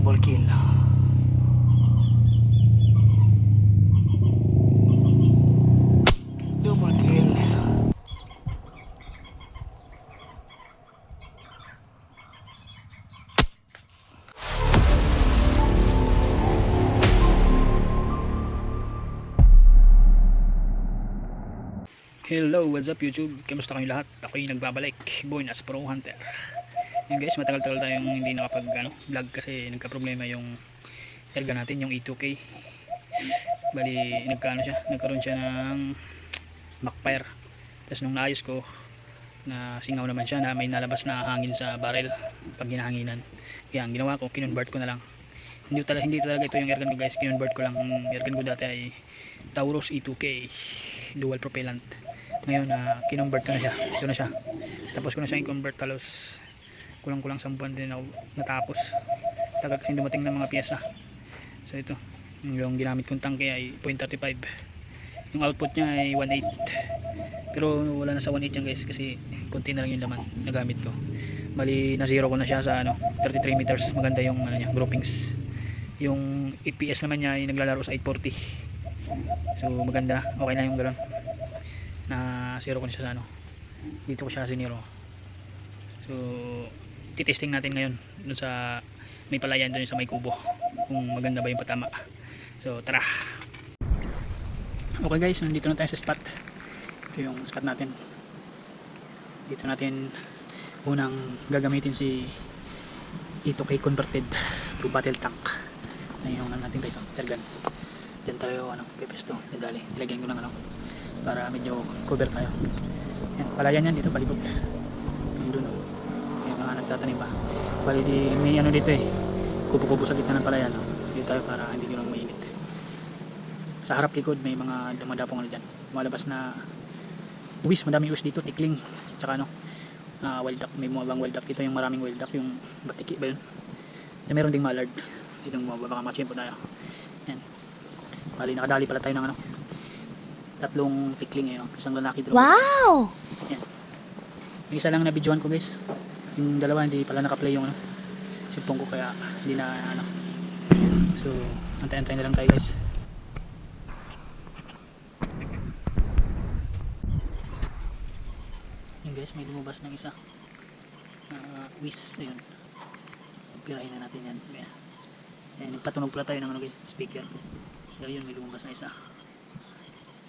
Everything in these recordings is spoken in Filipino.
Double kill. Double kill. Hello, what's up YouTube? Kamusta kayong lahat? Ako'y nagbabalik, Born as Pro Hunter. Yun guys, matagal-tagal tayong hindi vlog kasi nagka-problema yung erga natin, yung E2K. Bali, nagkaroon siya ng backfire. Tapos nung naayos ko, na singaw naman siya na may nalabas na hangin sa barrel pag hinahanginan. Kaya ang ginawa ko, kinonvert ko na lang. Hindi talaga ito yung airgun ko guys, kinonvert ko lang. Ang airgun ko dati ay Taurus E2K dual propellant. Ngayon kinonvert ko na siya. Ito na siya. Tapos ko na siya i-convert, halos kulang-kulang 10 buwan din ako natapos. Tagal kasi dumating ng mga piyesa. So ito, yung ginamit kong tangke ay 0.35. Yung output niya ay 1.8. Pero wala na sa 1.8 yan guys kasi konti na lang yung laman na gamit ko. Bali na zero ko na siya sa 33 meters. Maganda yung niya, groupings. Yung EPS naman niya ay naglalaro sa 840. So maganda, okay na yung gano'n. Na zero ko na siya sa dito ko siya siniro. So titesting natin ngayon dun sa may palayan dun sa may kubo kung maganda ba yung patama. So tara. Okay guys, nandito na tayo sa spot. Ito yung spot natin. Dito natin unang gagamitin si E2K converted to battle tank. Ayun natin guys, tergan. Diyan tayo pepesto. Dali, ilagyan ko ng para medyo cover tayo. Yan, palayan yan dito, palibot. Yung doon, yung mga nagtatanim pa. Bali may dito kubo-kubo sa gitna ng palayan. Dito tayo para hindi nyo lang mainit. Sa harap likod may mga dumadapong dyan. Malabas na uwis, madaming uwis dito, tikling. Tsaka wild duck, may bumabang wild duck. Ito yung maraming wild duck, yung batiki ba yun? Yan, meron ding mallard. Dito baka machimpo tayo. Yan. Bali nakadali pala tayo ng tatlong tikling isang lalaki draw. Wow! Yan. Yung isa lang na videoan ko guys. Yung dalawa hindi pala naka-play yung sipong ko kaya hindi na So, antay-antay na lang tayo guys. Yan guys, may lumabas ng isa. Whiz, ayun. Pirahin na natin yan. Yan, nagpatunog pala tayo ng guys, speaker. So, yun, may lumabas na isa.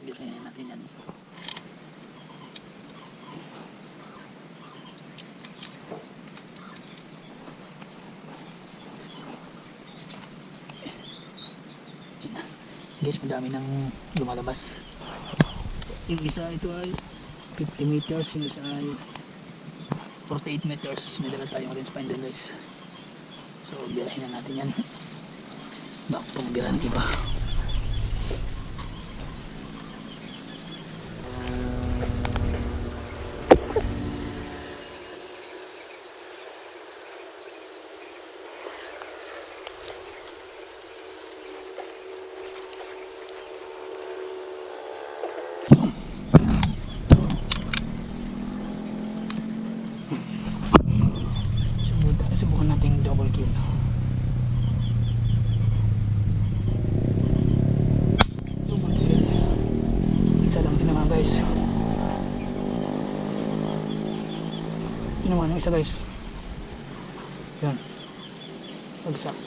Pirahin natin yan. Guys, madami nang lumalabas. Yung isa ito ay 50 meters, yung isa ay 48 meters. May dala tayong orange spindle guys. So birahin na natin yan. Baka pang birahan ng iba. Subukan natin double kill. Double kill. Isa lang din naman guys. Yun naman yung isa guys. Yan. Bagsak.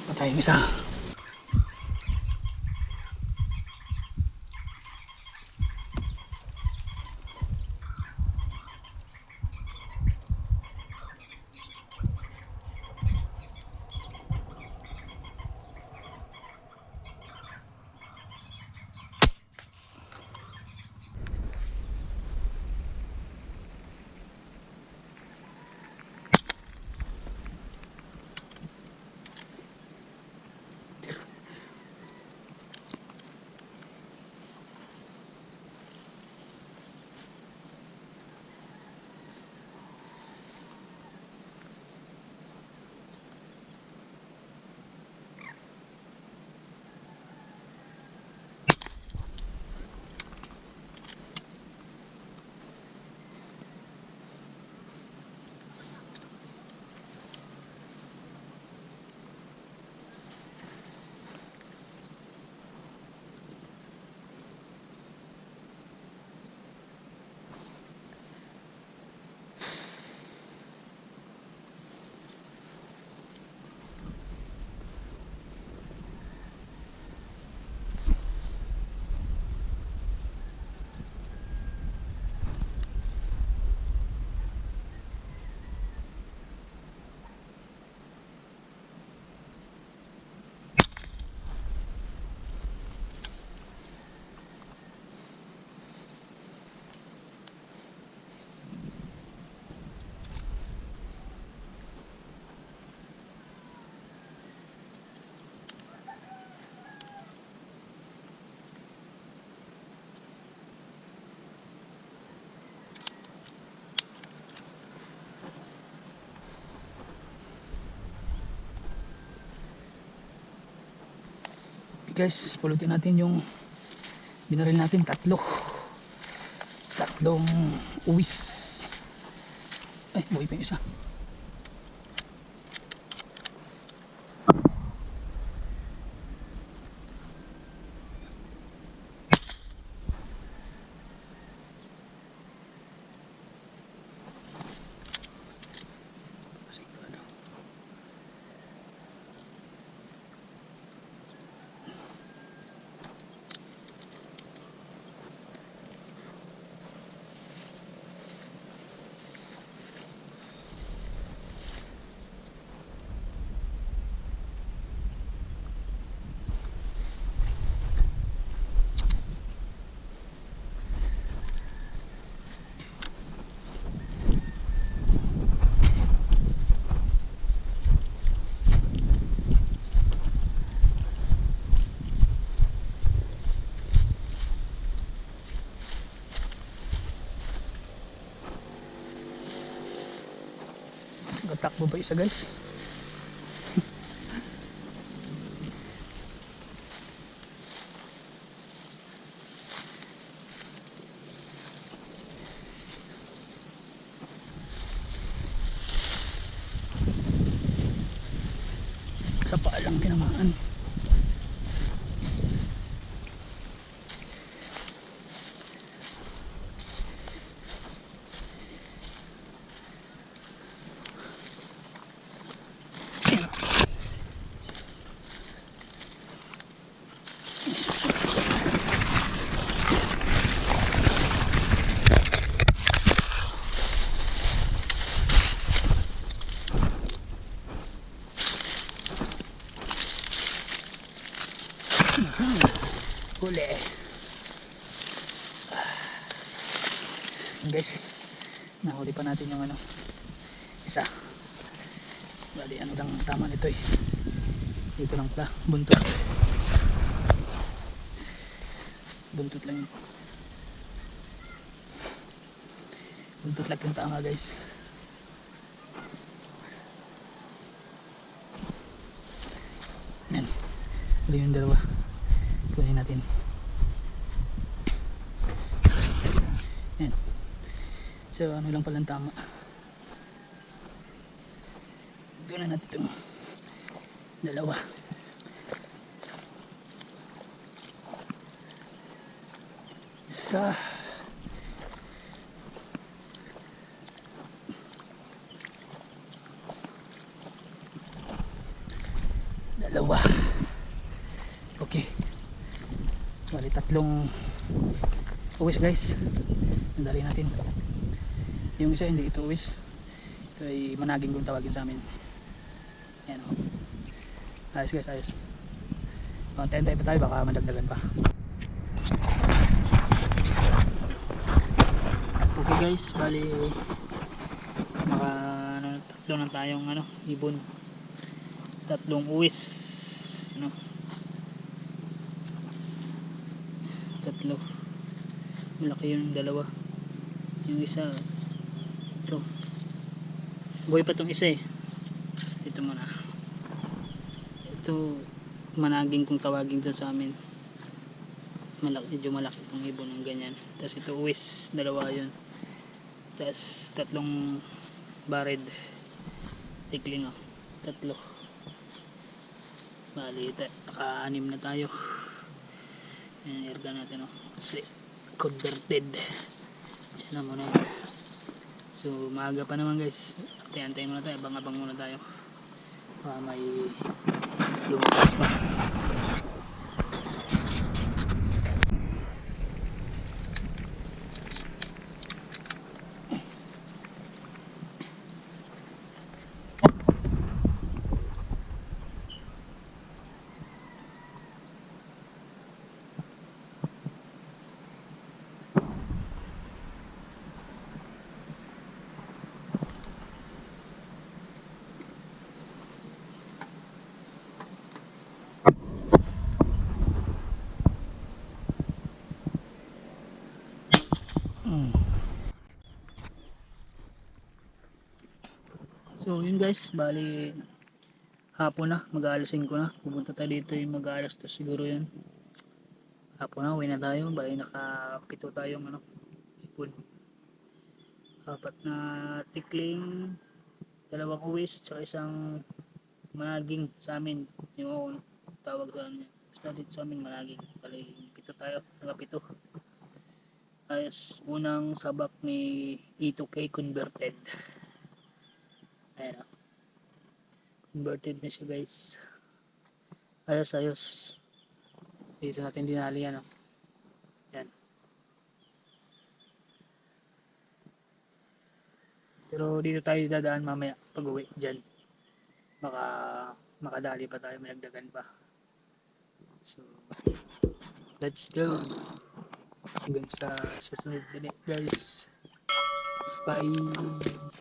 Patay yung isa. guys, pulutin natin yung binaril natin, tatlong uwis. Ay, buhay pa yung isa. Takbo pa isa guys. Sa paa lang tinamaan. Huli guys, nahuli pa natin yung isa. Bali lang tama nito eh, dito lang pala, buntot lang yung tama guys. Yan, huli yung dalawa, kunin natin. Yan. So lang palang tama. Gawin na natin itong dalawa. Isa. Dalawa. Okay. Bali tatlong uwis guys. Dali natin. Yung isa hindi ito uwis, ito ay managing kung tawagin sa amin. Ayan o. Ayos guys, ayos. Antay pa tayo, baka madagdagan pa. Okay guys, bali tatlo na tayong ibon, tatlong uwis, tatlo. Malaki yung dalawa. Yung isa ito, buhay pa tong isa eh. Dito muna, ito managing kung tawagin doon sa amin. Medyo malaki itong ibon ng ganyan. Tapos ito uwis, dalawa yun. Tapos tatlong bared tikling tatlo. Bali naka-anim na tayo. Ayan, erga natin kasi converted. Diyan na muna yun. So maaga pa naman guys, antay muna tayo, abang-abang muna tayo. May lumabas pa. So yun guys, bali hapon na, mag-aalas 5 na. Pupunta tayo dito yung mag-aalas 2 siguro yun. Hapon na, uwi na tayo. Bali nakapito tayong ipon. 4 na tikling, 2 uwis, tsaka isang managing sa amin. Yung tawag sa amin. Basta dito sa amin managing. Bali, pito tayo. Nakapito. Ayos, unang sabak ni E2K converted. Ayan o. Converted na siya guys. Ayos, ayos. Dito natin dinali yan o. Yan. Pero dito tayo dadaan mamaya pag uwi dyan. Baka makadali pa tayo, may nagdagan pa. So, let's go. Hanggang sa susunod na guys. Bye.